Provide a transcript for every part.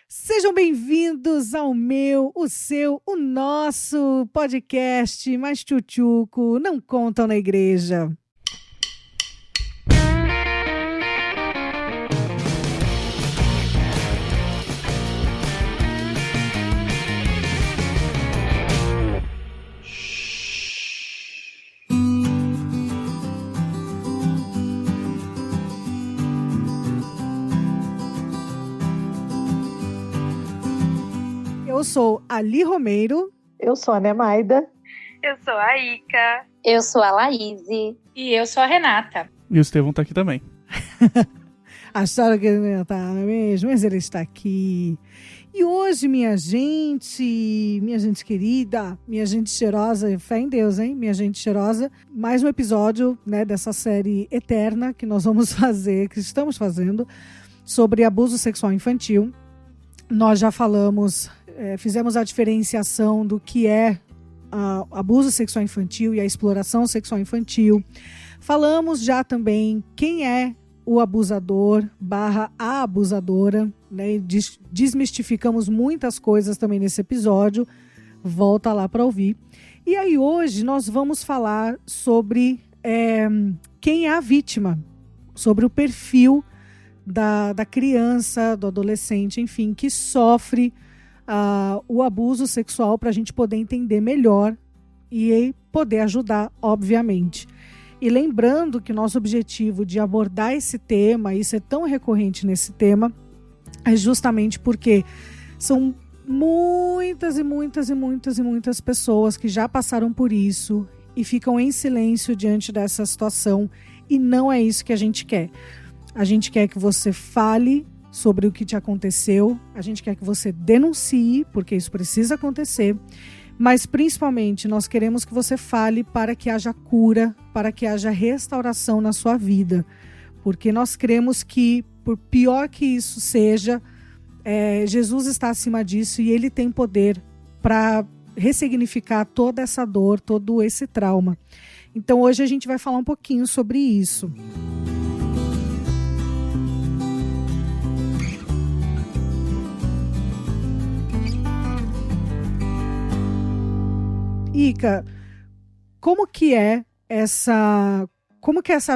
Sejam bem-vindos ao meu, o seu, o nosso podcast mais tchutchuco, Não Contam na Igreja. Eu sou Ali Romeiro. Eu sou a Nemaida. Eu sou a Ica. Eu sou a Laís. E eu sou a Renata. E o Estevão tá aqui também. Acharam que ele não ia estar, não é mesmo? Mas ele está aqui. E hoje, minha gente querida, minha gente cheirosa, fé em Deus, hein? Minha gente cheirosa, mais um episódio, né, dessa série eterna que nós vamos fazer, que estamos fazendo, sobre abuso sexual infantil. Nós já falamos, fizemos a diferenciação do que é abuso sexual infantil e a exploração sexual infantil. Falamos já também quem é o abusador / a abusadora, né? Desmistificamos muitas coisas também nesse episódio. Volta lá para ouvir. E aí hoje nós vamos falar sobre quem é a vítima, sobre o perfil da criança, do adolescente, enfim, que sofre o abuso sexual, para a gente poder entender melhor e poder ajudar, obviamente. E lembrando que o nosso objetivo de abordar esse tema e ser tão recorrente nesse tema é justamente porque são muitas pessoas que já passaram por isso e ficam em silêncio diante dessa situação, e não é isso que a gente quer. A gente quer que você fale sobre o que te aconteceu, a gente quer que você denuncie, porque isso precisa acontecer, mas principalmente nós queremos que você fale para que haja cura, para que haja restauração na sua vida, porque nós cremos que, por pior que isso seja, Jesus está acima disso e Ele tem poder para ressignificar toda essa dor, todo esse trauma. Então hoje a gente vai falar um pouquinho sobre isso. Ica, como que é essa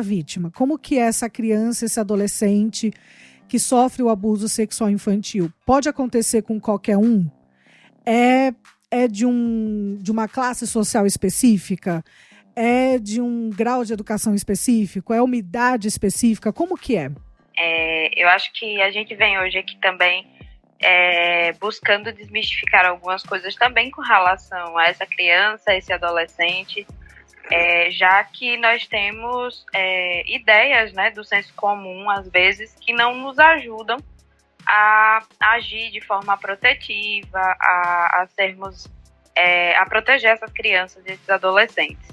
vítima? Como que é essa criança, esse adolescente que sofre o abuso sexual infantil? Pode acontecer com qualquer um? É de uma classe social específica? É de um grau de educação específico? É uma idade específica? Como que é? Eu acho que a gente vem hoje aqui também buscando desmistificar algumas coisas também com relação a essa criança, a esse adolescente, já que nós temos ideias, né, do senso comum, às vezes, que não nos ajudam a agir de forma protetiva, a proteger essas crianças e esses adolescentes.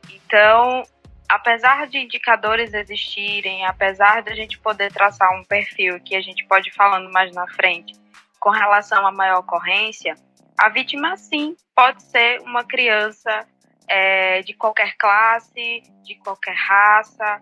Então, apesar de indicadores existirem, apesar de a gente poder traçar um perfil que a gente pode ir falando mais na frente com relação à maior ocorrência, a vítima, sim, pode ser uma criança de qualquer classe, de qualquer raça,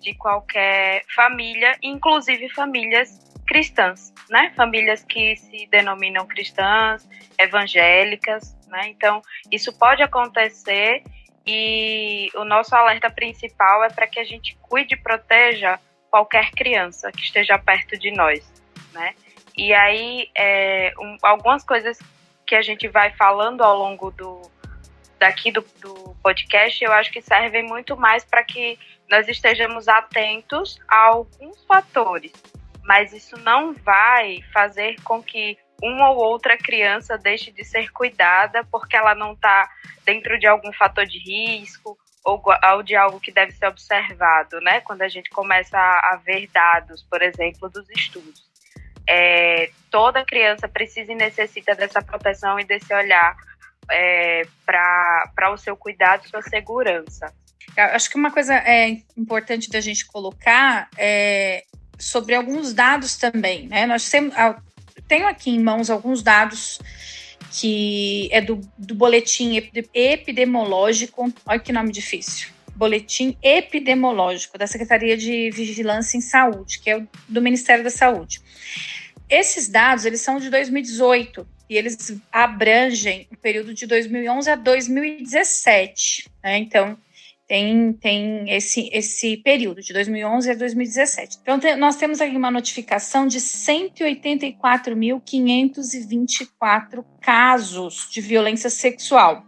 de qualquer família, inclusive famílias cristãs, né? Famílias que se denominam cristãs, evangélicas, né? Então, isso pode acontecer. E o nosso alerta principal é para que a gente cuide e proteja qualquer criança que esteja perto de nós, né? E aí, algumas coisas que a gente vai falando ao longo do podcast, eu acho que servem muito mais para que nós estejamos atentos a alguns fatores. Mas isso não vai fazer com que uma ou outra criança deixe de ser cuidada porque ela não está dentro de algum fator de risco ou de algo que deve ser observado, né? Quando a gente começa a ver dados, por exemplo, dos estudos. Toda criança precisa e necessita dessa proteção e desse olhar para o seu cuidado e sua segurança. Eu acho que uma coisa importante da gente colocar sobre alguns dados também, né? Tenho aqui em mãos alguns dados que é do boletim epidemiológico, olha que nome difícil, boletim epidemiológico da Secretaria de Vigilância em Saúde, que é do Ministério da Saúde. esses dados, eles são de 2018 e eles abrangem o período de 2011 a 2017, né? Então, tem esse período de 2011 a 2017. Então, nós temos aqui uma notificação de 184.524 casos de violência sexual.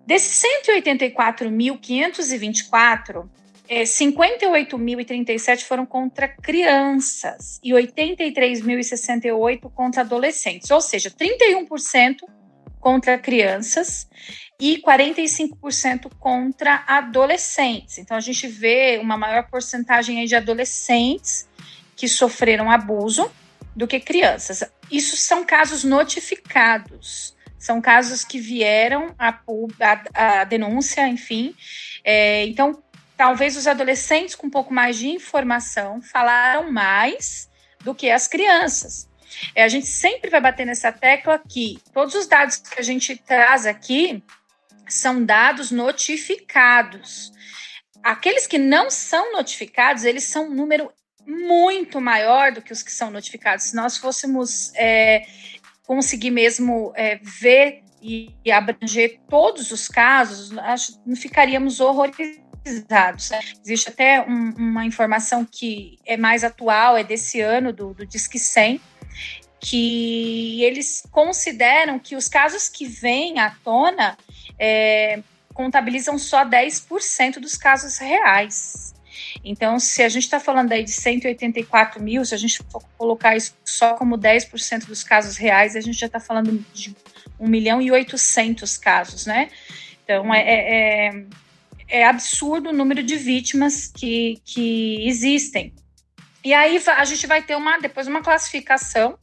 Desses 184.524, 58.037 foram contra crianças e 83.068 contra adolescentes, ou seja, 31% contra crianças e 45% contra adolescentes. Então, a gente vê uma maior porcentagem aí de adolescentes que sofreram abuso do que crianças. Isso são casos notificados, são casos que vieram a denúncia, enfim. Então, talvez os adolescentes com um pouco mais de informação falaram mais do que as crianças. A gente sempre vai bater nessa tecla que todos os dados que a gente traz aqui são dados notificados. Aqueles que não são notificados, eles são um número muito maior do que os que são notificados. Se nós fôssemos conseguir mesmo ver e abranger todos os casos, não ficaríamos horrorizados. Existe até uma informação que é mais atual, é desse ano, do Disque 100, que eles consideram que os casos que vêm à tona contabilizam só 10% dos casos reais. Então, se a gente está falando aí de 184 mil, se a gente for colocar isso só como 10% dos casos reais, a gente já está falando de 1.800.000 casos, né? Então, é absurdo o número de vítimas que existem. E aí a gente vai ter depois uma classificação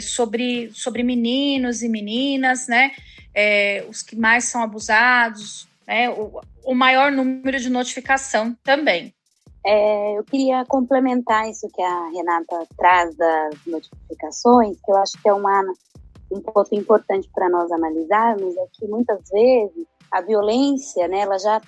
sobre meninos e meninas, né? Os que mais são abusados, né? O maior número de notificação também. Eu queria complementar isso que a Renata traz das notificações, que eu acho que é um ponto importante para nós analisarmos, é que muitas vezes a violência, né, ela já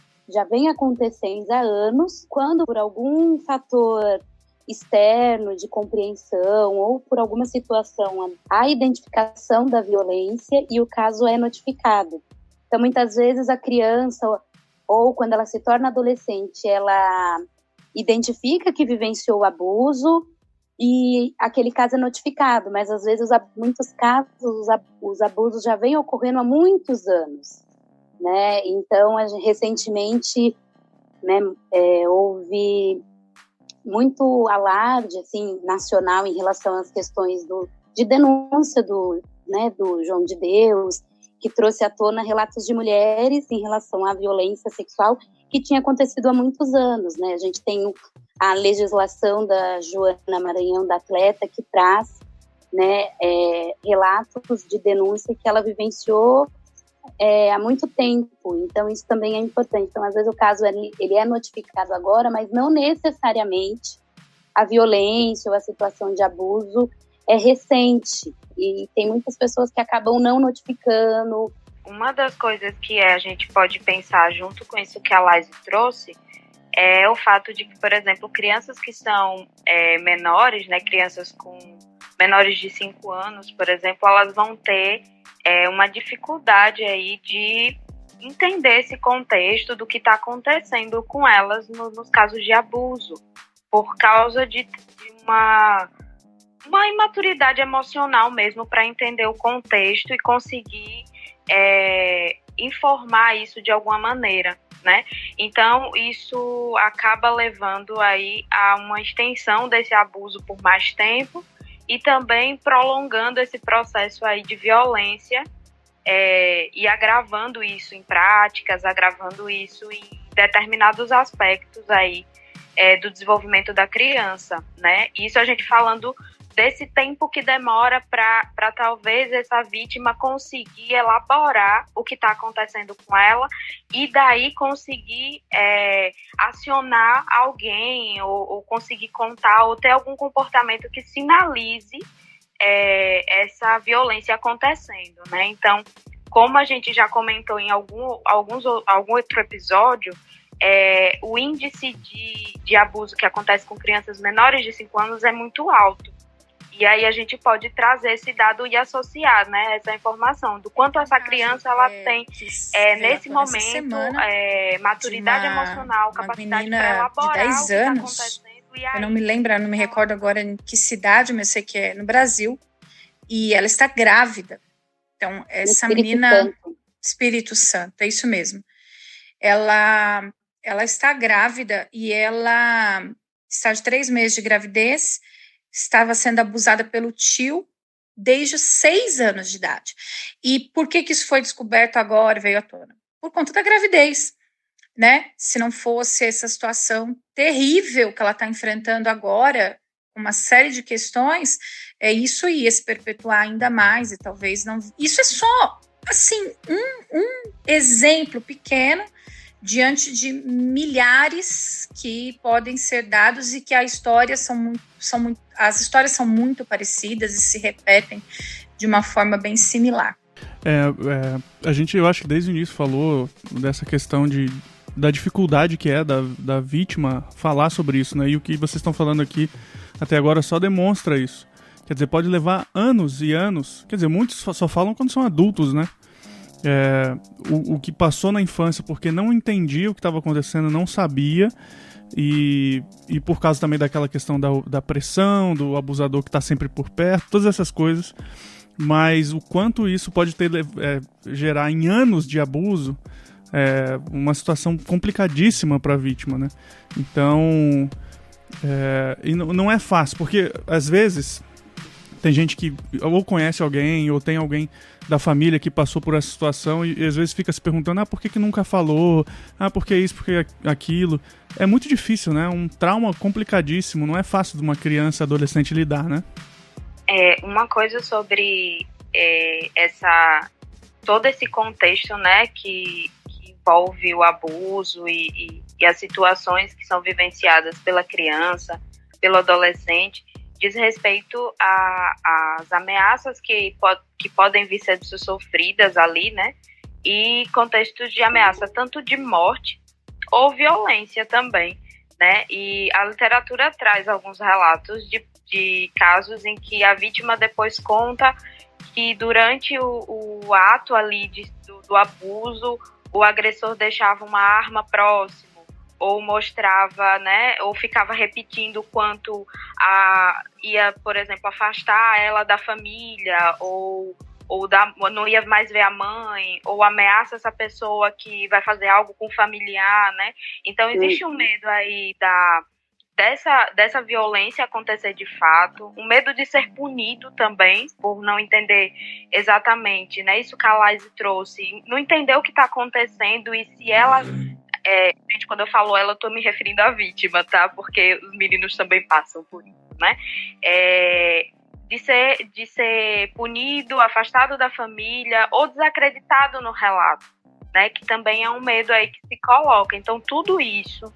vem acontecendo há anos, quando por algum fator externo de compreensão ou por alguma situação a identificação da violência e o caso é notificado. Então, muitas vezes a criança, ou quando ela se torna adolescente, ela identifica que vivenciou o abuso e aquele caso é notificado, mas às vezes, muitos casos, os abusos já vêm ocorrendo há muitos anos, né? Então, recentemente, né, houve muito alarde assim, nacional em relação às questões de denúncia do João de Deus, que trouxe à tona relatos de mulheres em relação à violência sexual que tinha acontecido há muitos anos, né? A gente tem a legislação da Joana Maranhão, da atleta, que traz, né, relatos de denúncia que ela vivenciou há muito tempo. Então, isso também é importante. Então, às vezes, o caso ele é notificado agora, mas não necessariamente a violência ou a situação de abuso é recente. E tem muitas pessoas que acabam não notificando. Uma das coisas que a gente pode pensar junto com isso que a Laís trouxe é o fato de que, por exemplo, crianças que são menores, né, crianças com menores de 5 anos, por exemplo, elas vão ter uma dificuldade aí de entender esse contexto do que está acontecendo com elas nos casos de abuso, por causa de uma imaturidade emocional mesmo para entender o contexto e conseguir informar isso de alguma maneira, né? Então, isso acaba levando aí a uma extensão desse abuso por mais tempo e também prolongando esse processo aí de violência e agravando isso em práticas, agravando isso em determinados aspectos aí do desenvolvimento da criança, né? Isso a gente falando desse tempo que demora para talvez essa vítima conseguir elaborar o que está acontecendo com ela e daí conseguir acionar alguém ou conseguir contar ou ter algum comportamento que sinalize essa violência acontecendo, né? Então, como a gente já comentou em algum outro episódio, o índice de abuso que acontece com crianças menores de 5 anos é muito alto. E aí a gente pode trazer esse dado e associar, né, essa informação do quanto essa criança ela tem nesse momento maturidade emocional, capacidade para elaborar de 10 o que anos, está acontecendo. E aí, eu não me lembro, não me recordo agora em que cidade, mas sei que é no Brasil, e ela está grávida. Então, essa menina... Espírito Santo, é isso mesmo. Ela está grávida e ela está de 3 meses de gravidez, estava sendo abusada pelo tio desde os 6 anos de idade. E por que isso foi descoberto agora, veio à tona? Por conta da gravidez, né? Se não fosse essa situação terrível que ela está enfrentando agora, uma série de questões, isso ia se perpetuar ainda mais e talvez não... Isso é só, assim, um exemplo pequeno diante de milhares que podem ser dados e que as histórias são muito parecidas e se repetem de uma forma bem similar. A gente, eu acho que desde o início falou dessa questão da dificuldade que é da vítima falar sobre isso, né? E o que vocês estão falando aqui até agora só demonstra isso. Quer dizer, pode levar anos e anos. Quer dizer, muitos só falam quando são adultos, né? O que passou na infância porque não entendia o que estava acontecendo, não sabia, e por causa também daquela questão da pressão, do abusador que está sempre por perto, todas essas coisas. Mas o quanto isso pode gerar em anos de abuso, uma situação complicadíssima para a vítima, né? Então, e não é fácil, porque às vezes tem gente que ou conhece alguém ou tem alguém da família que passou por essa situação e às vezes fica se perguntando, por que nunca falou? Por que isso, por que aquilo? É muito difícil, né? Um trauma complicadíssimo, não é fácil de uma criança, adolescente lidar, né? Uma coisa sobre todo esse contexto, né, que envolve o abuso e as situações que são vivenciadas pela criança, pelo adolescente, diz respeito às ameaças que podem vir sendo sofridas ali, né? E contextos de ameaça tanto de morte ou violência também, né? E a literatura traz alguns relatos de casos em que a vítima depois conta que durante o ato ali do abuso, o agressor deixava uma arma próximo, ou mostrava, né, ou ficava repetindo quanto ia, por exemplo, afastar ela da família, ou não ia mais ver a mãe, ou ameaça essa pessoa que vai fazer algo com o familiar, né? Então existe um medo aí dessa violência acontecer de fato, um medo de ser punido também, por não entender exatamente, né? Isso que a Laís trouxe, não entender o que está acontecendo e se ela... gente, quando eu falo ela, eu tô me referindo à vítima, tá? Porque os meninos também passam por isso, né? De ser punido, afastado da família ou desacreditado no relato, né? Que também é um medo aí que se coloca. Então, tudo isso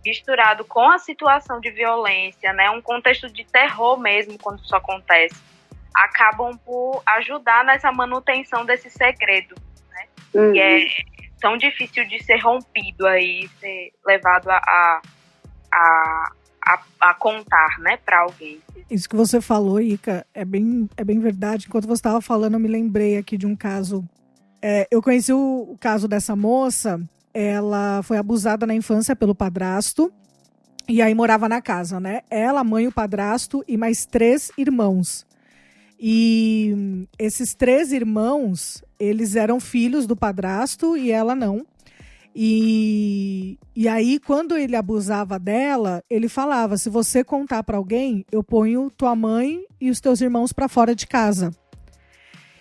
misturado com a situação de violência, né? Um contexto de terror mesmo, quando isso acontece, acabam por ajudar nessa manutenção desse segredo, né? Que é tão difícil de ser rompido aí, ser levado a contar, né, para alguém. Isso que você falou, Ica, é bem verdade. Enquanto você estava falando, eu me lembrei aqui de um caso. Eu conheci o caso dessa moça. Ela foi abusada na infância pelo padrasto e aí morava na casa, né? Ela, a mãe, o padrasto e mais 3 irmãos. E esses 3 irmãos, eles eram filhos do padrasto e ela não. E aí, quando ele abusava dela, ele falava, se você contar para alguém, eu ponho tua mãe e os teus irmãos para fora de casa.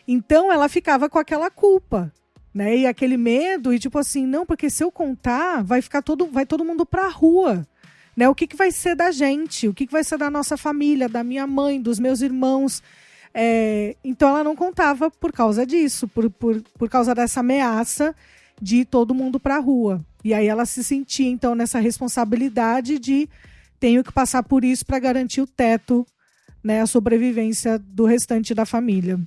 Então, ela ficava com aquela culpa, né? E aquele medo, e tipo assim, não, porque se eu contar, vai todo mundo pra rua. Né? O que vai ser da gente? O que vai ser da nossa família, da minha mãe, dos meus irmãos? Então ela não contava por causa disso, por causa dessa ameaça de ir todo mundo para a rua. E aí ela se sentia, então, nessa responsabilidade de tenho que passar por isso para garantir o teto, né, a sobrevivência do restante da família.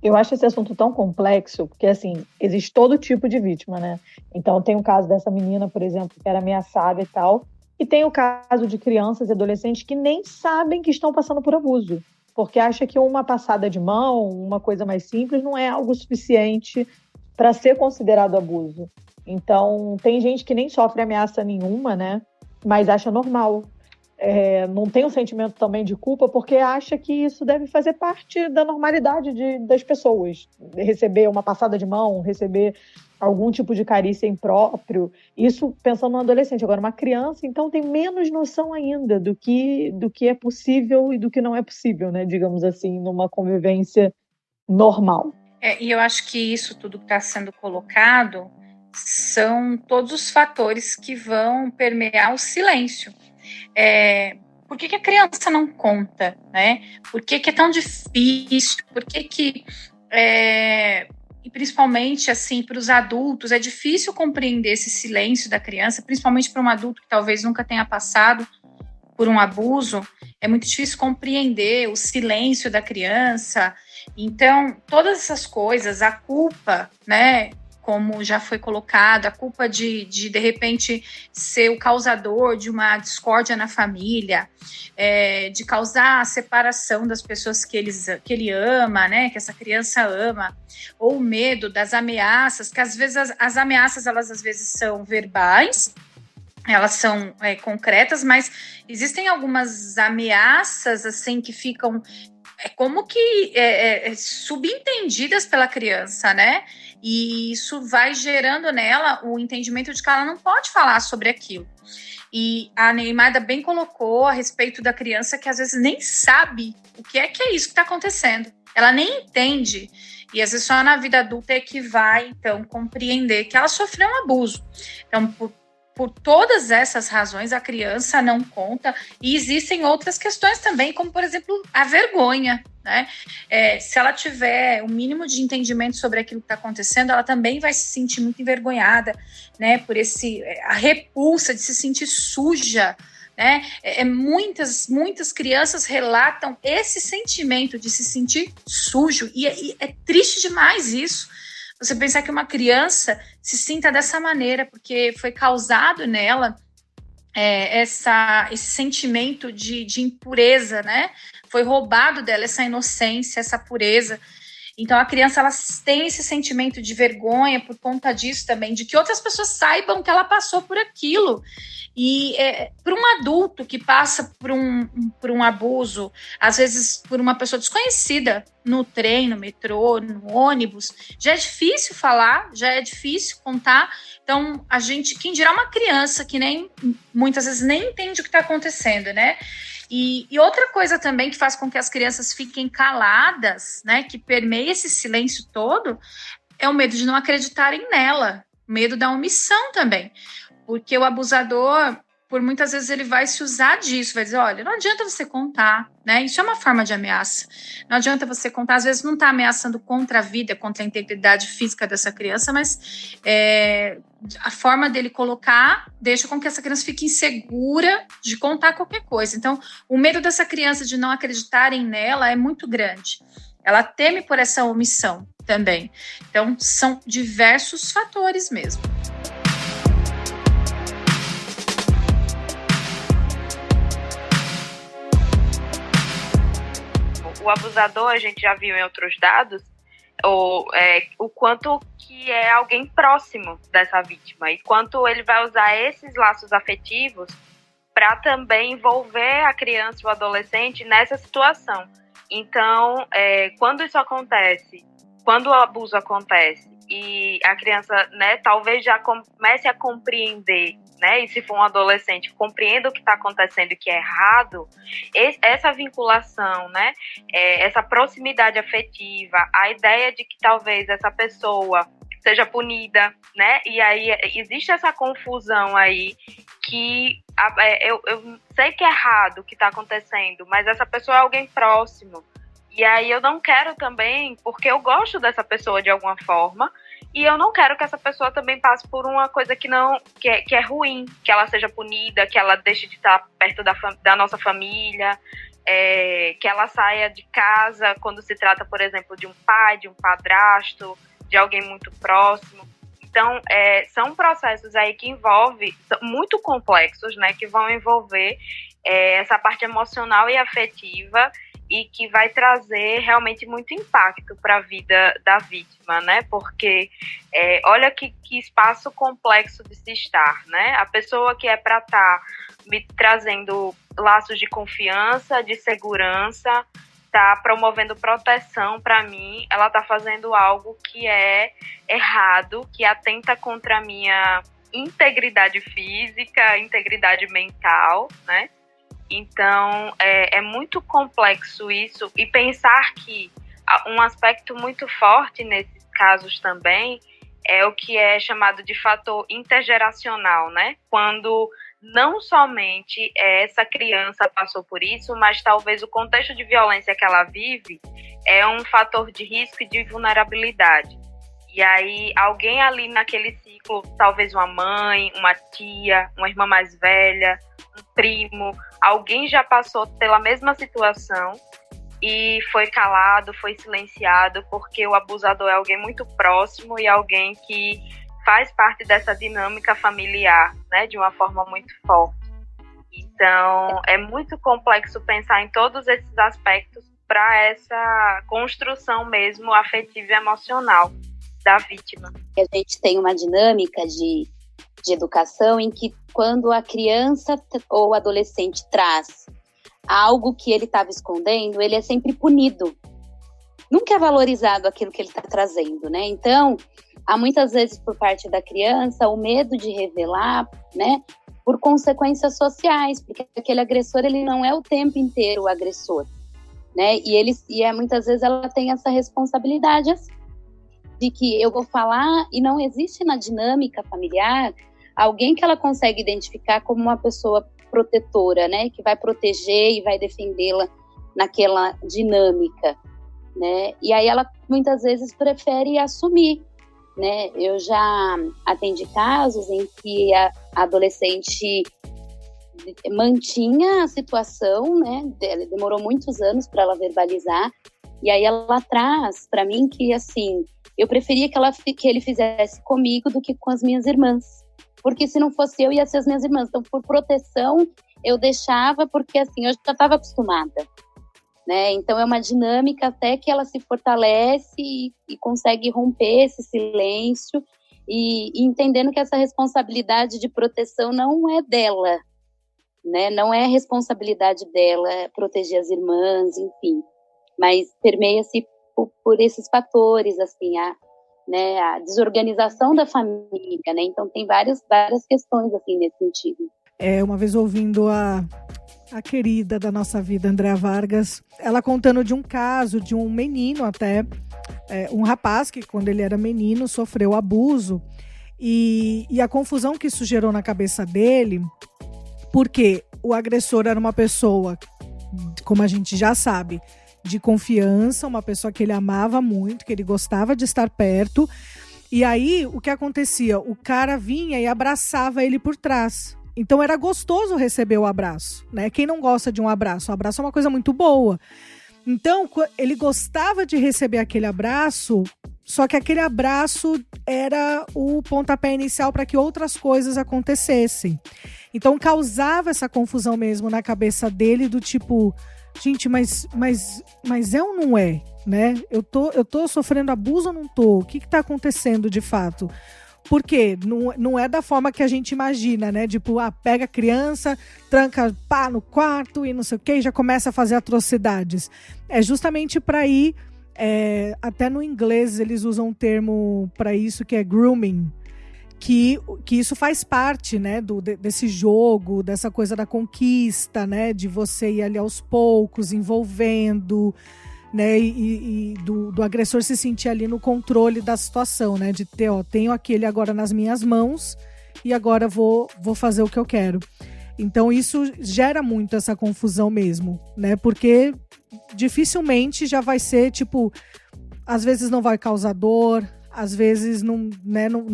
Eu acho esse assunto tão complexo, porque, assim, existe todo tipo de vítima, né? Então, tem o caso dessa menina, por exemplo, que era ameaçada e tal, e tem o caso de crianças e adolescentes que nem sabem que estão passando por abuso. porque acha que uma passada de mão, uma coisa mais simples, não é algo suficiente para ser considerado abuso. Então, tem gente que nem sofre ameaça nenhuma, né? Mas acha normal. Não tem um sentimento também de culpa, porque acha que isso deve fazer parte da normalidade das pessoas. Receber uma passada de mão, receber algum tipo de carícia impróprio. Isso pensando no adolescente. Agora, uma criança, então, tem menos noção ainda do que é possível e do que não é possível, né? Digamos assim, numa convivência normal. E eu acho que isso tudo que está sendo colocado são todos os fatores que vão permear o silêncio. Por que a criança não conta, né? Por que é tão difícil? Por que e principalmente assim para os adultos é difícil compreender esse silêncio da criança, principalmente para um adulto que talvez nunca tenha passado por um abuso. É muito difícil compreender o silêncio da criança. Então, todas essas coisas, a culpa, né? Como já foi colocado, a culpa de repente ser o causador de uma discórdia na família, de causar a separação das pessoas que ele ama, né, que essa criança ama, ou o medo das ameaças, que às vezes as ameaças, elas às vezes são verbais, elas são concretas, mas existem algumas ameaças assim que ficam como que subentendidas pela criança, né? E isso vai gerando nela o entendimento de que ela não pode falar sobre aquilo. E a Neymada bem colocou a respeito da criança que às vezes nem sabe o que é isso que está acontecendo. Ela nem entende. E às vezes só na vida adulta é que vai, então, compreender que ela sofreu um abuso. Então, por todas essas razões, a criança não conta. E existem outras questões também, como, por exemplo, a vergonha, né? Se ela tiver o mínimo de entendimento sobre aquilo que está acontecendo, ela também vai se sentir muito envergonhada, né? Por a repulsa de se sentir suja, né? Muitas crianças relatam esse sentimento de se sentir sujo. E é triste demais isso. Você pensar que uma criança se sinta dessa maneira, porque foi causado nela esse sentimento de impureza, né? Foi roubado dela essa inocência, essa pureza. Então a criança ela tem esse sentimento de vergonha por conta disso também, de que outras pessoas saibam que ela passou por aquilo. E para um adulto que passa por um abuso, às vezes por uma pessoa desconhecida, no trem, no metrô, no ônibus, já é difícil falar, já é difícil contar. Então, quem dirá uma criança que muitas vezes nem entende o que está acontecendo, né? E outra coisa também que faz com que as crianças fiquem caladas, né, que permeia esse silêncio todo, é o medo de não acreditarem nela, o medo da omissão também. Porque o abusador, por muitas vezes, ele vai se usar disso, vai dizer, olha, não adianta você contar, né? Isso é uma forma de ameaça. Não adianta você contar, às vezes não está ameaçando contra a vida, contra a integridade física dessa criança, mas a forma dele colocar deixa com que essa criança fique insegura de contar qualquer coisa. Então, o medo dessa criança de não acreditarem nela é muito grande. Ela teme por essa omissão também. Então, são diversos fatores mesmo. O abusador, a gente já viu em outros dados, o quanto que é alguém próximo dessa vítima e quanto ele vai usar esses laços afetivos para também envolver a criança e o adolescente nessa situação. Então, quando isso acontece, quando o abuso acontece e a criança, né, talvez já comece a compreender, né, e se for um adolescente, compreenda o que está acontecendo e que é errado, essa vinculação, né, essa proximidade afetiva, a ideia de que talvez essa pessoa seja punida, né, e aí existe essa confusão aí que eu sei que é errado o que está acontecendo, mas essa pessoa é alguém próximo. E aí eu não quero também, porque eu gosto dessa pessoa de alguma forma, e eu não quero que essa pessoa também passe por uma coisa que é ruim, que ela seja punida, que ela deixe de estar perto da nossa família, que ela saia de casa quando se trata, por exemplo, de um pai, de um padrasto, de alguém muito próximo. Então, são processos aí que são muito complexos, né, que vão envolver essa parte emocional e afetiva. e que vai trazer realmente muito impacto para a vida da vítima, né? Porque olha que espaço complexo de se estar, né? A pessoa que é para estar me trazendo laços de confiança, de segurança, está promovendo proteção para mim, ela está fazendo algo que é errado, que atenta contra a minha integridade física, integridade mental, né? Então, é muito complexo isso, e pensar que um aspecto muito forte nesses casos também é o que é chamado de fator intergeracional, né? Quando não somente essa criança passou por isso, mas talvez o contexto de violência que ela vive é um fator de risco e de vulnerabilidade. E aí, alguém ali naquele ciclo, talvez uma mãe, uma tia, uma irmã mais velha, um primo, alguém já passou pela mesma situação e foi calado, foi silenciado, porque o abusador é alguém muito próximo e alguém que faz parte dessa dinâmica familiar, né, de uma forma muito forte. Então, é muito complexo pensar em todos esses aspectos para essa construção mesmo afetiva e emocional da vítima. A gente tem uma dinâmica de educação em que quando a criança ou adolescente traz algo que ele estava escondendo, ele é sempre punido. Nunca é valorizado aquilo que ele está trazendo, né? Então, há muitas vezes por parte da criança o medo de revelar, né? Por consequências sociais, porque aquele agressor, ele não é o tempo inteiro o agressor, né? E muitas vezes ela tem essa responsabilidade assim, de que eu vou falar, e não existe na dinâmica familiar alguém que ela consegue identificar como uma pessoa protetora, né? Que vai proteger e vai defendê-la naquela dinâmica, né? E aí ela muitas vezes prefere assumir, né? Eu já atendi casos em que a adolescente mantinha a situação, né? Demorou muitos anos para ela verbalizar, e aí ela traz para mim que, assim, eu preferia que ele fizesse comigo do que com as minhas irmãs, porque se não fosse eu, ia ser as minhas irmãs. Então, por proteção, eu deixava, porque assim, eu já estava acostumada, né? Então, é uma dinâmica até que ela se fortalece e consegue romper esse silêncio e entendendo que essa responsabilidade de proteção não é dela, né? Não é responsabilidade dela proteger as irmãs, enfim, mas permeia-se por esses fatores, assim, a desorganização da família, né? Então tem várias questões assim nesse sentido. Uma vez ouvindo a querida da nossa vida, Andréa Vargas, ela contando de um caso de um menino até, um rapaz que quando ele era menino sofreu abuso e a confusão que isso gerou na cabeça dele, porque o agressor era uma pessoa, como a gente já sabe, de confiança, uma pessoa que ele amava muito, que ele gostava de estar perto. E aí, o que acontecia? O cara vinha e abraçava ele por trás. Então, era gostoso receber o abraço, né? Quem não gosta de um abraço? Um abraço é uma coisa muito boa. Então, ele gostava de receber aquele abraço, só que aquele abraço era o pontapé inicial para que outras coisas acontecessem. Então, causava essa confusão mesmo na cabeça dele, do tipo... Gente, mas é ou não é, né? Eu tô sofrendo abuso ou não tô? O que tá acontecendo de fato? Porque não é da forma que a gente imagina, né? Tipo, pega a criança, tranca pá no quarto e não sei o que, e já começa a fazer atrocidades. É justamente para ir, até no inglês eles usam um termo para isso que é grooming, que isso faz parte, né, desse jogo, dessa coisa da conquista, né, de você ir ali aos poucos, envolvendo, né, e do agressor se sentir ali no controle da situação, né, de ter, tenho aquele agora nas minhas mãos e agora vou fazer o que eu quero. Então isso gera muito essa confusão mesmo, né, porque dificilmente já vai ser, tipo, às vezes não vai causar dor, às vezes não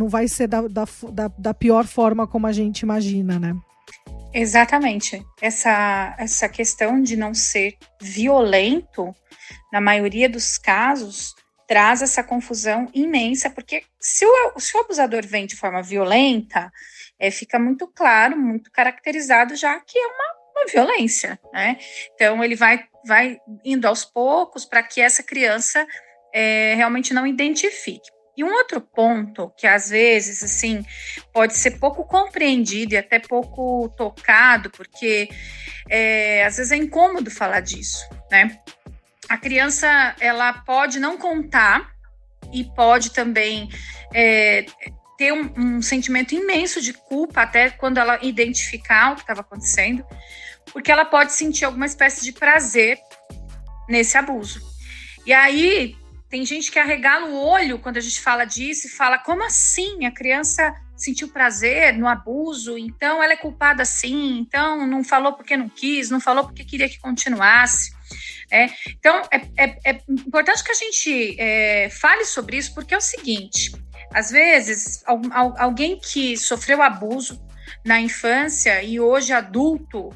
vai ser da pior forma como a gente imagina, né? Exatamente. Essa questão de não ser violento, na maioria dos casos, traz essa confusão imensa, porque se o abusador vem de forma violenta, fica muito claro, muito caracterizado já que é uma uma violência, né? Então, ele vai indo aos poucos para que essa criança realmente não identifique. E um outro ponto que, às vezes, assim, pode ser pouco compreendido e até pouco tocado, porque, às vezes, é incômodo falar disso, né? A criança, ela pode não contar e pode também ter um sentimento imenso de culpa até quando ela identificar o que estava acontecendo, porque ela pode sentir alguma espécie de prazer nesse abuso. E aí, tem gente que arregala o olho quando a gente fala disso e fala, como assim? A criança sentiu prazer no abuso, então ela é culpada sim, então não falou porque não quis, não falou porque queria que continuasse. Então, é importante que a gente fale sobre isso, porque é o seguinte, às vezes, alguém que sofreu abuso na infância e hoje adulto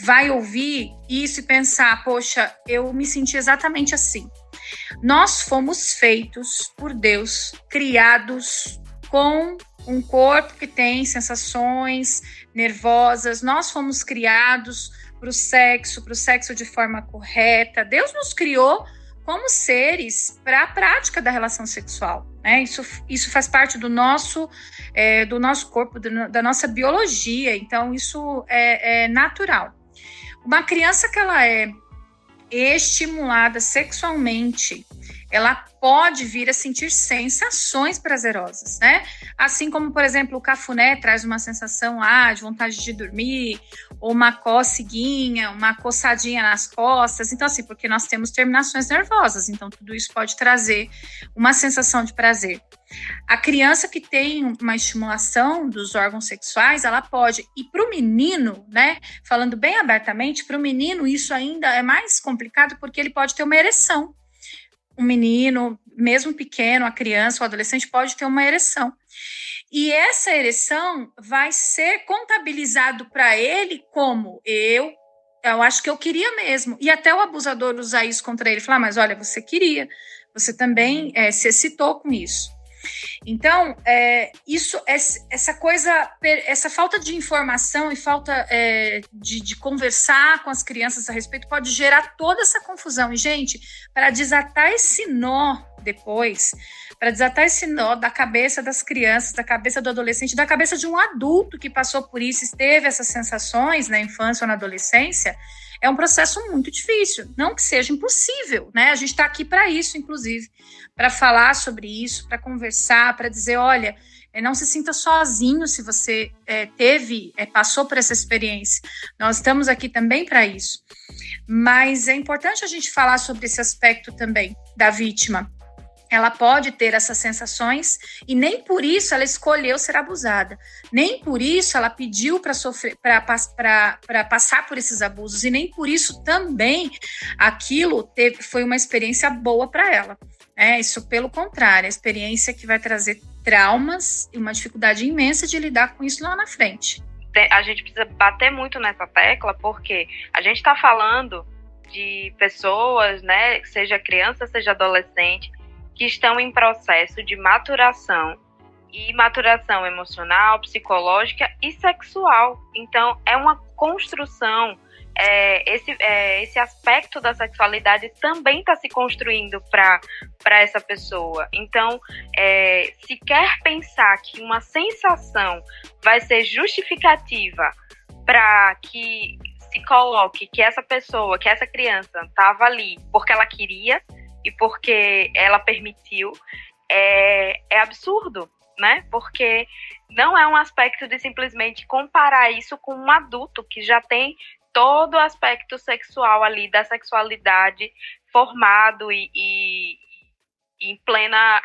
vai ouvir isso e pensar, poxa, eu me senti exatamente assim. Nós fomos feitos por Deus, criados com um corpo que tem sensações nervosas, nós fomos criados para o sexo de forma correta. Deus nos criou como seres para a prática da relação sexual, né? Isso faz parte do nosso corpo, da nossa biologia, então isso é natural. Uma criança que ela é estimulada sexualmente, ela pode vir a sentir sensações prazerosas, né? Assim como, por exemplo, o cafuné traz uma sensação de vontade de dormir, ou uma coceguinha, uma coçadinha nas costas. Então, assim, porque nós temos terminações nervosas, então tudo isso pode trazer uma sensação de prazer. A criança que tem uma estimulação dos órgãos sexuais, ela pode, e para o menino, né, falando bem abertamente, para o menino isso ainda é mais complicado porque ele pode ter uma ereção. Um menino, mesmo pequeno, a criança, o adolescente pode ter uma ereção. E essa ereção vai ser contabilizado para ele como eu acho que eu queria mesmo. E até o abusador usar isso contra ele, falar, mas olha, você queria, você também se excitou com isso. Então, essa falta de informação e falta de conversar com as crianças a respeito pode gerar toda essa confusão. E, gente, para desatar esse nó depois, para desatar esse nó da cabeça das crianças, da cabeça do adolescente, da cabeça de um adulto que passou por isso e teve essas sensações na infância ou na adolescência, é um processo muito difícil. Não que seja impossível, né? A gente está aqui para isso, inclusive, para falar sobre isso, para conversar, para dizer, olha, não se sinta sozinho se você passou por essa experiência. Nós estamos aqui também para isso. Mas é importante a gente falar sobre esse aspecto também da vítima. Ela pode ter essas sensações e nem por isso ela escolheu ser abusada. Nem por isso ela pediu para sofrer, para passar por esses abusos. E nem por isso também aquilo foi uma experiência boa para ela. Isso, pelo contrário, a experiência que vai trazer traumas e uma dificuldade imensa de lidar com isso lá na frente. A gente precisa bater muito nessa tecla, porque a gente está falando de pessoas, né, seja criança, seja adolescente, que estão em processo de maturação, e maturação emocional, psicológica e sexual. Então, é uma construção, esse aspecto da sexualidade também está se construindo para essa pessoa. Então, se quer pensar que uma sensação vai ser justificativa para que se coloque que essa pessoa, que essa criança estava ali porque ela queria, e porque ela permitiu, é absurdo, né? Porque não é um aspecto de simplesmente comparar isso com um adulto que já tem todo o aspecto sexual ali, da sexualidade formado e em plena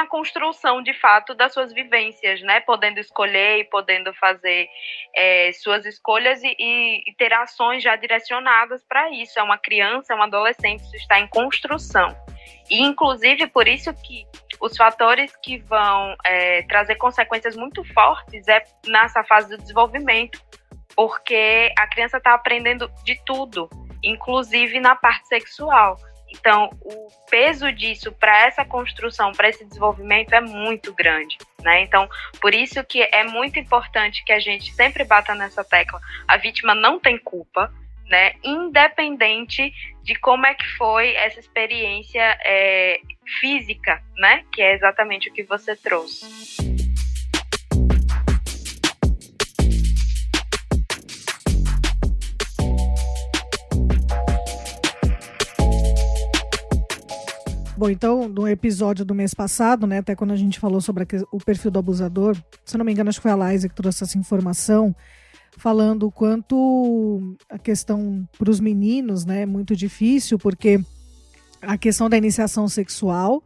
construção, de fato, das suas vivências, né? Podendo escolher e podendo fazer suas escolhas e ter ações já direcionadas para isso. É uma criança, é um adolescente, isso está em construção. E, inclusive, por isso que os fatores que vão trazer consequências muito fortes nessa fase do desenvolvimento, porque a criança está aprendendo de tudo, inclusive na parte sexual. Então, o peso disso para essa construção, para esse desenvolvimento é muito grande, né? Então, por isso que é muito importante que a gente sempre bata nessa tecla. A vítima não tem culpa, né? Independente de como é que foi essa experiência física, né? Que é exatamente o que você trouxe. Bom, então, no episódio do mês passado, né, até quando a gente falou sobre o perfil do abusador, se não me engano, acho que foi a Laísa que trouxe essa informação, falando o quanto a questão para os meninos, né, é muito difícil, porque a questão da iniciação sexual,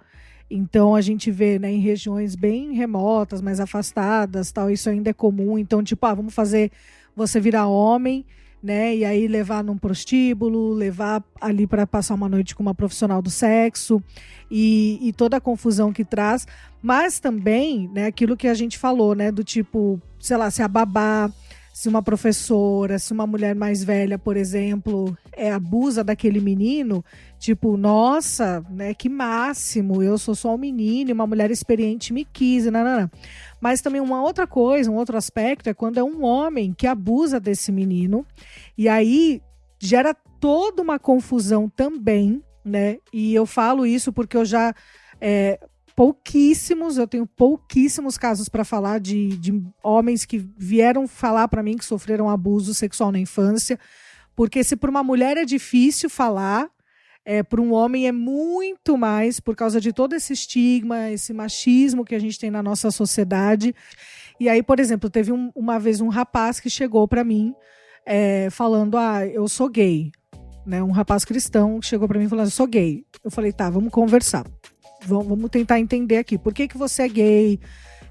então a gente vê, né, em regiões bem remotas, mais afastadas, tal, isso ainda é comum. Então, tipo, vamos fazer você virar homem, né, e aí levar num prostíbulo, levar ali para passar uma noite com uma profissional do sexo e toda a confusão que traz, mas também, né, aquilo que a gente falou, né, do tipo, sei lá, se a babá, se uma professora, se uma mulher mais velha, por exemplo, abusa daquele menino, tipo, nossa, né, que máximo, eu sou só um menino, uma mulher experiente me quis, não. Mas também uma outra coisa, um outro aspecto é quando é um homem que abusa desse menino, e aí gera toda uma confusão também, né, e eu falo isso porque eu já... eu tenho pouquíssimos casos para falar de homens que vieram falar para mim que sofreram abuso sexual na infância, porque se para uma mulher é difícil falar, para um homem é muito mais, por causa de todo esse estigma, esse machismo que a gente tem na nossa sociedade. E aí, por exemplo, teve uma vez um rapaz que chegou para mim falando, eu sou gay, né? Um rapaz cristão que chegou para mim falando, eu sou gay. Eu falei, tá, vamos conversar. Vamos tentar entender aqui. Por que você é gay?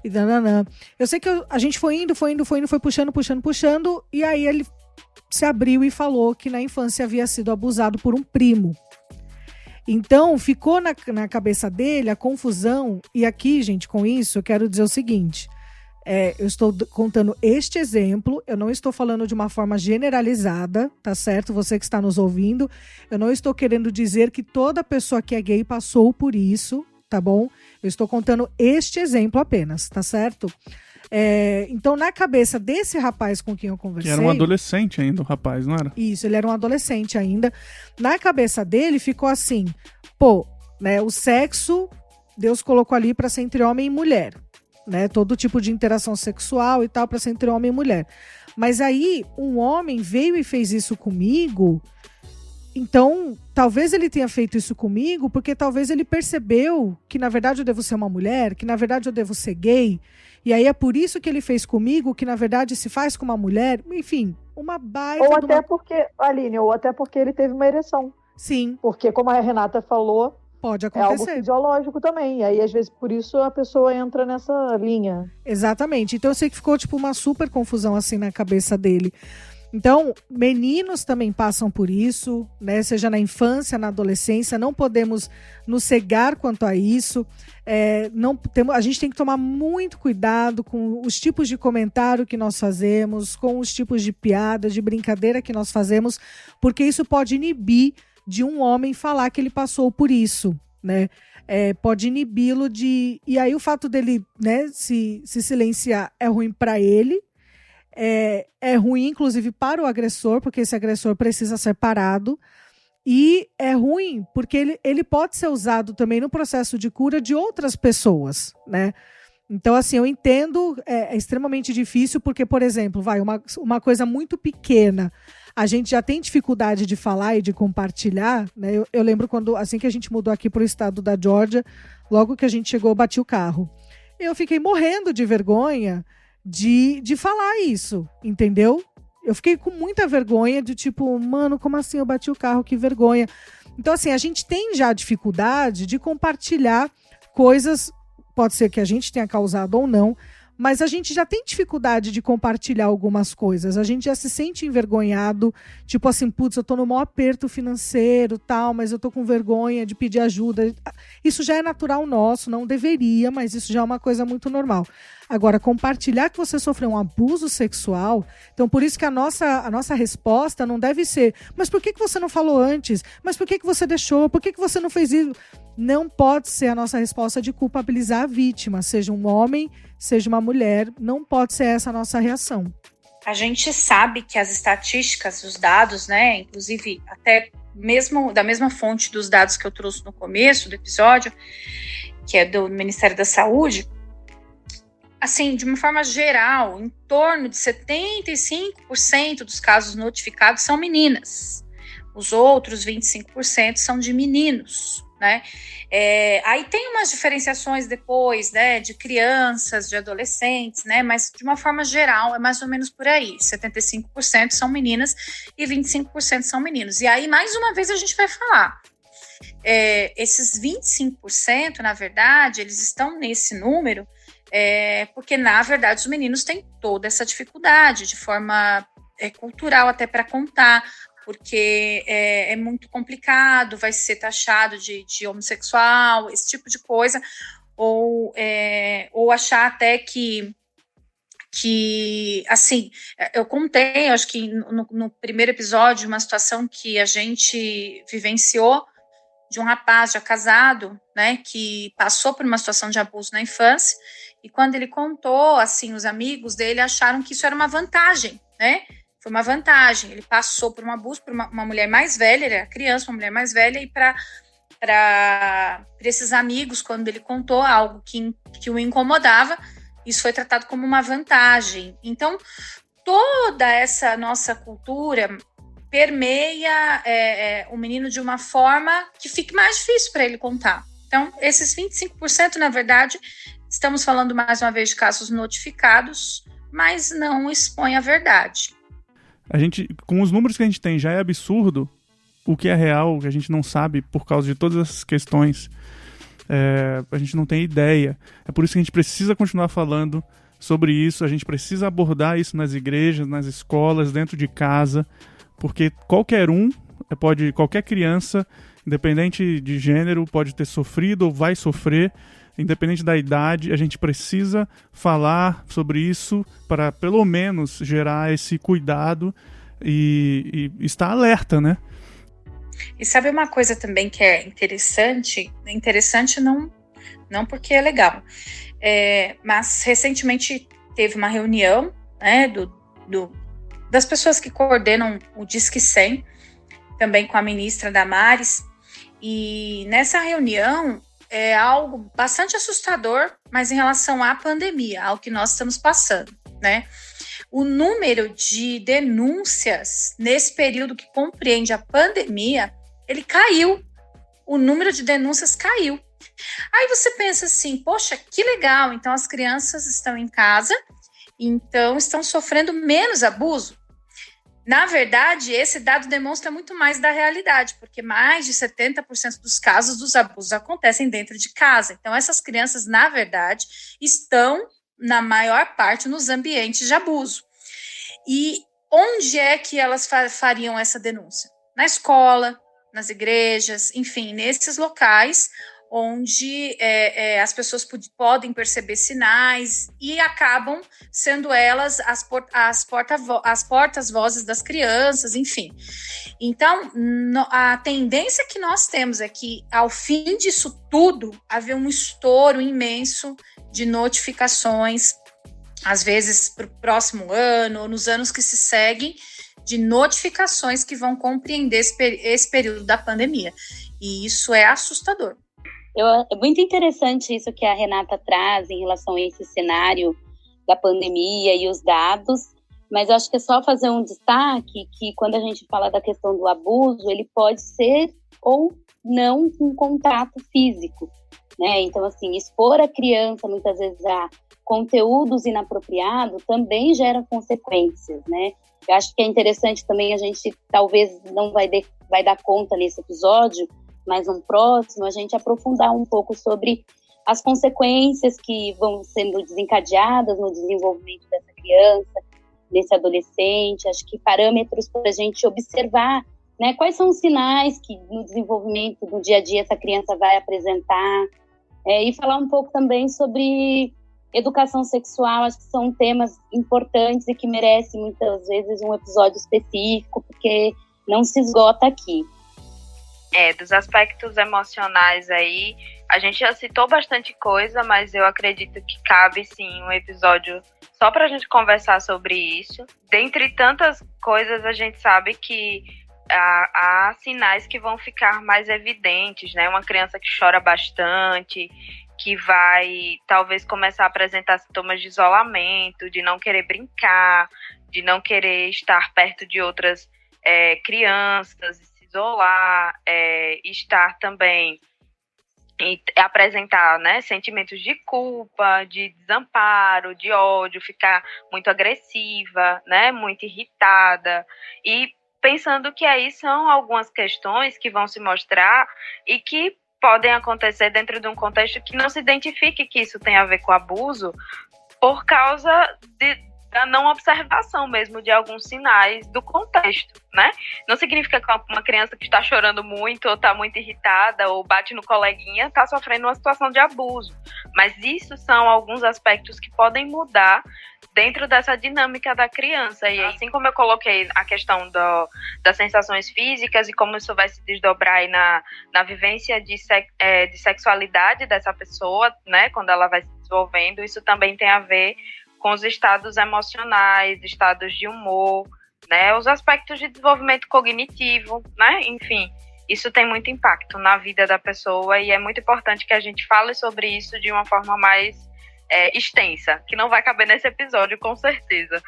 E nananã. Eu sei que a gente foi indo, foi puxando. E aí ele se abriu e falou que na infância havia sido abusado por um primo. Então, ficou na cabeça dele a confusão. E aqui, gente, com isso, eu quero dizer o seguinte. Eu estou contando este exemplo, eu não estou falando de uma forma generalizada, tá certo? Você que está nos ouvindo, eu não estou querendo dizer que toda pessoa que é gay passou por isso, tá bom? Eu estou contando este exemplo apenas, tá certo? Então, na cabeça desse rapaz com quem eu conversei... Que era um adolescente ainda, o rapaz, não era? Isso, ele era um adolescente ainda. Na cabeça dele ficou assim, né, o sexo, Deus colocou ali para ser entre homem e mulher. Né, todo tipo de interação sexual e tal para ser entre homem e mulher. Mas aí um homem veio e fez isso comigo, então talvez ele tenha feito isso comigo porque talvez ele percebeu que na verdade eu devo ser uma mulher, que na verdade eu devo ser gay, e aí é por isso que ele fez comigo, que na verdade se faz com uma mulher, enfim, uma baita... Ou até porque ele teve uma ereção. Sim. Porque como a Renata falou, pode acontecer. É algo fisiológico também. E aí, às vezes, por isso a pessoa entra nessa linha. Exatamente. Então, eu sei que ficou tipo uma super confusão assim na cabeça dele. Então, meninos também passam por isso, né? Seja na infância, na adolescência. Não podemos nos cegar quanto a isso. A gente tem que tomar muito cuidado com os tipos de comentário que nós fazemos, com os tipos de piada, de brincadeira que nós fazemos, porque isso pode inibir de um homem falar que ele passou por isso, né? Pode inibi-lo de... E aí o fato dele, né, se silenciar é ruim para ele, é ruim, inclusive, para o agressor, porque esse agressor precisa ser parado, e é ruim porque ele pode ser usado também no processo de cura de outras pessoas, né? Então, assim, eu entendo, é extremamente difícil, porque, por exemplo, uma coisa muito pequena, a gente já tem dificuldade de falar e de compartilhar, né? Eu lembro assim que a gente mudou aqui para o estado da Geórgia, logo que a gente chegou, eu bati o carro. Eu fiquei morrendo de vergonha de falar isso, entendeu? Eu fiquei com muita vergonha de tipo, mano, como assim eu bati o carro? Que vergonha. Então, assim, a gente tem já dificuldade de compartilhar coisas, pode ser que a gente tenha causado ou não, mas a gente já tem dificuldade de compartilhar algumas coisas. A gente já se sente envergonhado, tipo assim, putz, eu tô no maior aperto financeiro, tal, mas eu tô com vergonha de pedir ajuda. Isso já é natural nosso, não deveria, mas isso já é uma coisa muito normal. Agora, compartilhar que você sofreu um abuso sexual, então por isso que a nossa resposta não deve ser, mas por que você não falou antes? Mas por que você deixou? Por que você não fez isso? Não pode ser a nossa resposta de culpabilizar a vítima, seja um homem, seja uma mulher, não pode ser essa a nossa reação. A gente sabe que as estatísticas, os dados, né, inclusive até mesmo da mesma fonte dos dados que eu trouxe no começo do episódio, que é do Ministério da Saúde, assim, de uma forma geral, em torno de 75% dos casos notificados são meninas. Os outros 25% são de meninos, né? Aí tem umas diferenciações depois, né, de crianças, de adolescentes, né, mas de uma forma geral é mais ou menos por aí, 75% são meninas e 25% são meninos. E aí, mais uma vez, a gente vai falar, esses 25%, na verdade, eles estão nesse número porque, na verdade, os meninos têm toda essa dificuldade, de forma cultural até para contar, porque é muito complicado, vai ser taxado de homossexual, esse tipo de coisa, ou achar até que assim, eu contei, acho que no primeiro episódio, uma situação que a gente vivenciou de um rapaz já casado, né, que passou por uma situação de abuso na infância, e quando ele contou, assim, os amigos dele acharam que isso era uma vantagem, né? Foi uma vantagem. Ele passou por um abuso por uma mulher mais velha, ele era criança, uma mulher mais velha, e para esses amigos, quando ele contou algo que o incomodava, isso foi tratado como uma vantagem. Então, toda essa nossa cultura permeia o menino de uma forma que fique mais difícil para ele contar. Então, esses 25%, na verdade, estamos falando mais uma vez de casos notificados, mas não expõe a verdade. A gente, com os números que a gente tem, já é absurdo o que é real, que a gente não sabe por causa de todas essas questões. A gente não tem ideia. É por isso que a gente precisa continuar falando sobre isso, a gente precisa abordar isso nas igrejas, nas escolas, dentro de casa, porque qualquer criança, independente de gênero, pode ter sofrido ou vai sofrer, independente da idade. A gente precisa falar sobre isso para, pelo menos, gerar esse cuidado e estar alerta, né? E sabe uma coisa também que é interessante? Interessante não porque é legal, mas recentemente teve uma reunião, né, das pessoas que coordenam o Disque 100, também com a ministra Damares, e nessa reunião é algo bastante assustador, mas em relação à pandemia, ao que nós estamos passando, né? O número de denúncias nesse período que compreende a pandemia, ele caiu. O número de denúncias caiu. Aí você pensa assim, poxa, que legal, então as crianças estão em casa, então estão sofrendo menos abuso. Na verdade, esse dado demonstra muito mais da realidade, porque mais de 70% dos casos dos abusos acontecem dentro de casa. Então, essas crianças, na verdade, estão, na maior parte, nos ambientes de abuso. E onde é que elas fariam essa denúncia? Na escola, nas igrejas, enfim, nesses locais onde as pessoas podem perceber sinais e acabam sendo elas as portas-vozes das crianças, enfim. Então, a tendência que nós temos é que, ao fim disso tudo, haver um estouro imenso de notificações, às vezes para o próximo ano, ou nos anos que se seguem, de notificações que vão compreender esse período da pandemia. E isso é assustador. É muito interessante isso que a Renata traz em relação a esse cenário da pandemia e os dados, mas eu acho que é só fazer um destaque que quando a gente fala da questão do abuso, ele pode ser ou não um contato físico, né? Então, assim, expor a criança muitas vezes a conteúdos inapropriados também gera consequências, né? Eu acho que é interessante também, a gente talvez não vai dar conta nesse episódio, mas um próximo, a gente aprofundar um pouco sobre as consequências que vão sendo desencadeadas no desenvolvimento dessa criança, desse adolescente. Acho que parâmetros para a gente observar, né, quais são os sinais que no desenvolvimento do dia a dia essa criança vai apresentar, e falar um pouco também sobre educação sexual. Acho que são temas importantes e que merecem muitas vezes um episódio específico, porque não se esgota aqui. Dos aspectos emocionais aí, a gente já citou bastante coisa, mas eu acredito que cabe sim um episódio só para a gente conversar sobre isso. Dentre tantas coisas, a gente sabe que há sinais que vão ficar mais evidentes, né? Uma criança que chora bastante, que vai talvez começar a apresentar sintomas de isolamento, de não querer brincar, de não querer estar perto de outras crianças, se isolar, estar também apresentar, né, sentimentos de culpa, de desamparo, de ódio, ficar muito agressiva, né, muito irritada, e pensando que aí são algumas questões que vão se mostrar e que podem acontecer dentro de um contexto que não se identifique que isso tem a ver com abuso, por causa da não observação mesmo de alguns sinais do contexto, né? Não significa que uma criança que está chorando muito, ou está muito irritada, ou bate no coleguinha, está sofrendo uma situação de abuso. Mas isso são alguns aspectos que podem mudar dentro dessa dinâmica da criança. E assim como eu coloquei a questão das sensações físicas e como isso vai se desdobrar aí na vivência de sexualidade dessa pessoa, né? Quando ela vai se desenvolvendo, isso também tem a ver com os estados emocionais, estados de humor, né, os aspectos de desenvolvimento cognitivo, né, enfim, isso tem muito impacto na vida da pessoa e é muito importante que a gente fale sobre isso de uma forma mais extensa, que não vai caber nesse episódio, com certeza.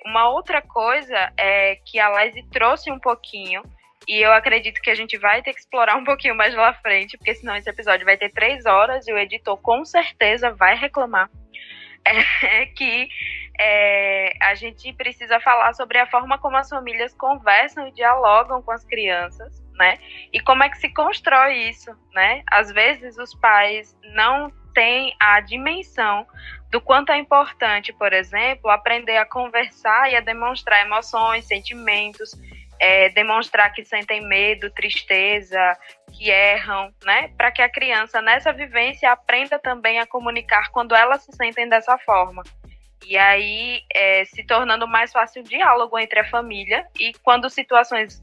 Uma outra coisa é que a Laís trouxe um pouquinho, e eu acredito que a gente vai ter que explorar um pouquinho mais lá frente, porque senão esse episódio vai ter 3 horas e o editor com certeza vai reclamar. Que a gente precisa falar sobre a forma como as famílias conversam e dialogam com as crianças, né? E como é que se constrói isso, né? Às vezes os pais não têm a dimensão do quanto é importante, por exemplo, aprender a conversar e a demonstrar emoções, sentimentos, demonstrar que sentem medo, tristeza, que erram, né? Para que a criança, nessa vivência, aprenda também a comunicar quando elas se sentem dessa forma. E aí, se tornando mais fácil o diálogo entre a família e quando situações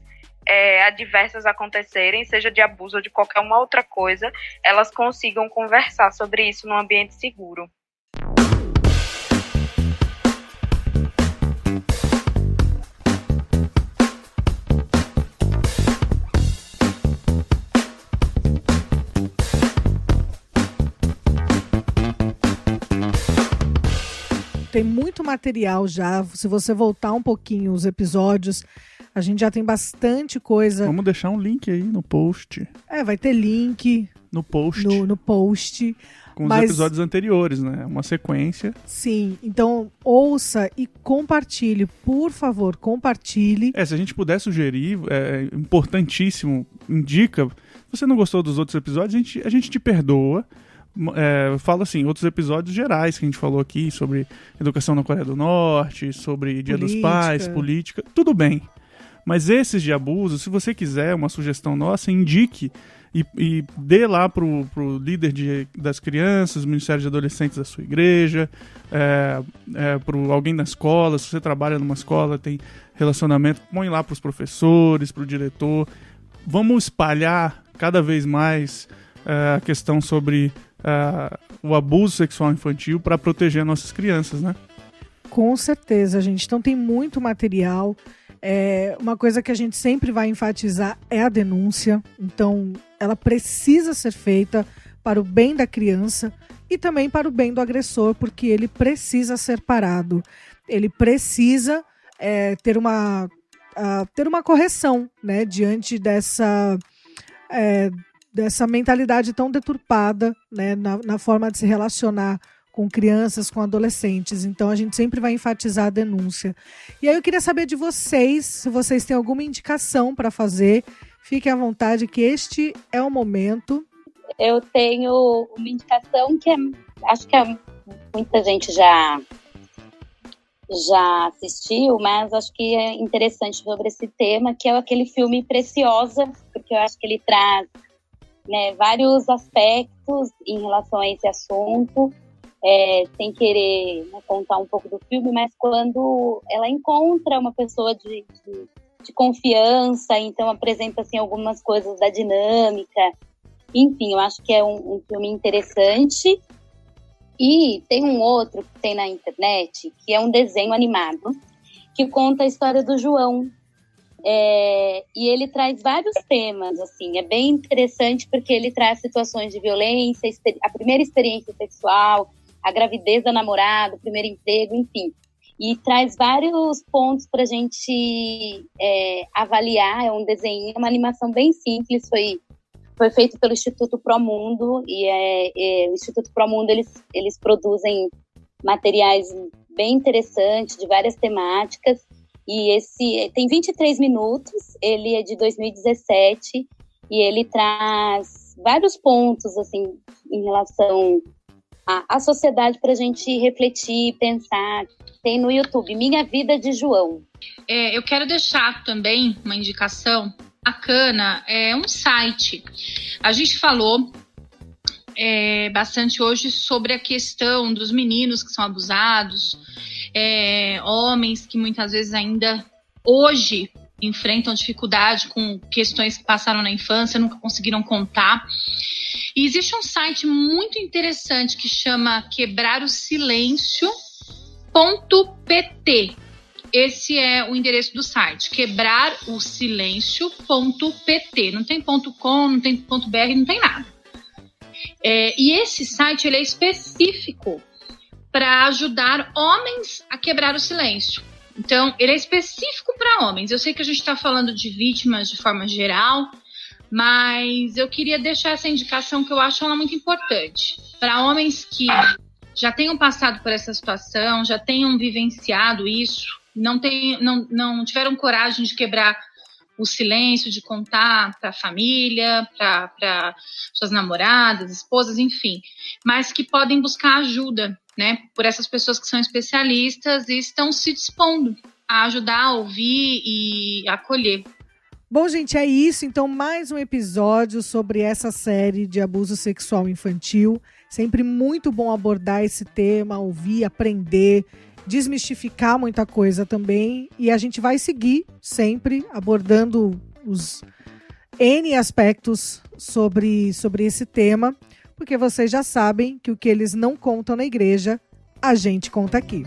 adversas acontecerem, seja de abuso ou de qualquer uma outra coisa, elas consigam conversar sobre isso num ambiente seguro. Tem muito material já, se você voltar um pouquinho os episódios, a gente já tem bastante coisa. Vamos deixar um link aí no post. Vai ter link. No post. No post. Com os episódios anteriores, né? Uma sequência. Sim, então ouça e compartilhe, por favor, compartilhe. Se a gente puder sugerir, é importantíssimo, indica. Se você não gostou dos outros episódios, a gente te perdoa. Fala assim, outros episódios gerais que a gente falou aqui sobre educação na Coreia do Norte, sobre Dia dos Pais, política, tudo bem. Mas esses de abuso, se você quiser uma sugestão nossa, indique e dê lá pro líder das crianças, Ministério de Adolescentes da sua igreja, pro alguém da escola. Se você trabalha numa escola, tem relacionamento, põe lá pros professores, pro diretor. Vamos espalhar cada vez mais a questão sobre o abuso sexual infantil para proteger nossas crianças, né? Com certeza, gente. Então tem muito material. Uma coisa que a gente sempre vai enfatizar é a denúncia. Então ela precisa ser feita para o bem da criança e também para o bem do agressor, porque ele precisa ser parado. Ele precisa ter uma correção, né, diante dessa mentalidade tão deturpada, né, na forma de se relacionar com crianças, com adolescentes. Então a gente sempre vai enfatizar a denúncia. E aí eu queria saber de vocês, se vocês têm alguma indicação para fazer, fiquem à vontade que este é o momento. eu tenho uma indicação que acho que muita gente já assistiu, mas acho que é interessante sobre esse tema, que é aquele filme Preciosa, porque eu acho que ele traz, né, vários aspectos em relação a esse assunto, sem querer, né, contar um pouco do filme, mas quando ela encontra uma pessoa de confiança, então apresenta assim, algumas coisas da dinâmica. Enfim, eu acho que é um filme interessante. E tem um outro que tem na internet, que é um desenho animado, que conta a história do João. E ele traz vários temas, assim, é bem interessante porque ele traz situações de violência, a primeira experiência sexual, a gravidez da namorada, o primeiro emprego, enfim. E traz vários pontos para a gente avaliar. É um desenho, uma animação bem simples, foi feito pelo Instituto Promundo, e o Instituto Promundo, eles produzem materiais bem interessantes, de várias temáticas, e esse tem 23 minutos, ele é de 2017, e ele traz vários pontos, assim, em relação à sociedade para a gente refletir, pensar. Tem no YouTube, Minha Vida de João. Eu quero deixar também uma indicação bacana, é um site. A gente falou bastante hoje sobre a questão dos meninos que são abusados, homens que muitas vezes ainda hoje enfrentam dificuldade com questões que passaram na infância, nunca conseguiram contar. E existe um site muito interessante que chama quebrarosilencio.pt. Esse é o endereço do site, quebrarosilencio.pt. Não tem .com, não tem .br, não tem nada. E esse site ele é específico para ajudar homens a quebrar o silêncio. Então, ele é específico para homens. Eu sei que a gente está falando de vítimas de forma geral, mas eu queria deixar essa indicação que eu acho ela muito importante. Para homens que já tenham passado por essa situação, já tenham vivenciado isso, não tiveram coragem de quebrar o silêncio, de contar para a família, para suas namoradas, esposas, enfim, mas que podem buscar ajuda, né, por essas pessoas que são especialistas e estão se dispondo a ajudar, a ouvir e acolher. Bom, gente, é isso. Então, mais um episódio sobre essa série de abuso sexual infantil. Sempre muito bom abordar esse tema, ouvir, aprender, desmistificar muita coisa também, e a gente vai seguir sempre abordando os N aspectos sobre esse tema, porque vocês já sabem que o que eles não contam na igreja, a gente conta aqui.